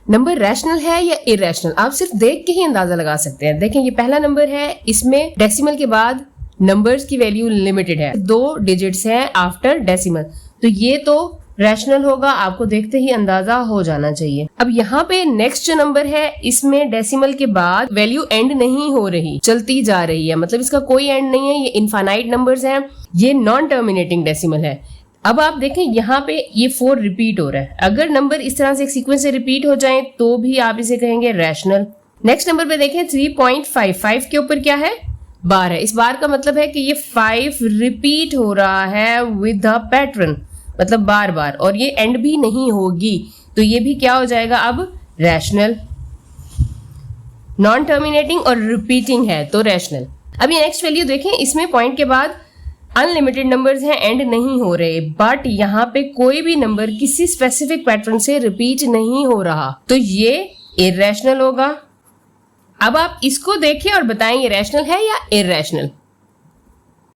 Number rational है या irrational, आप सिर्फ देख के ही अंदाजा लगा सकते हैं। देखें, ये पहला नंबर है, इसमें डेसिमल के बाद नंबर्स की वैल्यू लिमिटेड है, 2 डिजिट्स हैं आफ्टर डेसिमल, तो ये तो रैशनल होगा, आपको देखते ही अंदाजा हो जाना चाहिए। अब यहाँ पे नेक्स्ट जो नंबर है, इसमें डेसिमल के बाद वैल्यू एंड नहीं हो रही, चलती जा रही है, मतलब इसका कोई एंड नहीं है, ये इनफाइनाइट नंबर्स हैं, ये नॉन टर्मिनेटिंग डेसिमल है। अब आप देखें यहाँ पे ये 4 रिपीट हो रहा है, अगर नंबर इस तरह से एक सीक्वेंस से रिपीट हो जाए तो भी आप इसे कहेंगे रैशनल। नेक्स्ट नंबर पे देखें 3.55 के ऊपर क्या है, बार है, इस बार का मतलब है कि ये 5 रिपीट हो रहा है विद अ पैटर्न, मतलब बार बार, और ये एंड भी नहीं होगी, तो ये भी क्या हो जाएगा अब, रैशनल। नॉन टर्मिनेटिंग और रिपीटिंग है तो रैशनल। अब ये नेक्स्ट वैल्यू देखें, इसमें पॉइंट के बाद अनलिमिटेड नंबर्स हैं, एंड नहीं हो रहे, बट यहाँ पे कोई भी नंबर किसी स्पेसिफिक पैटर्न से रिपीट नहीं हो रहा, तो ये इरेशनल होगा। अब आप इसको देखें और बताएं ये रैशनल है या इरेशनल।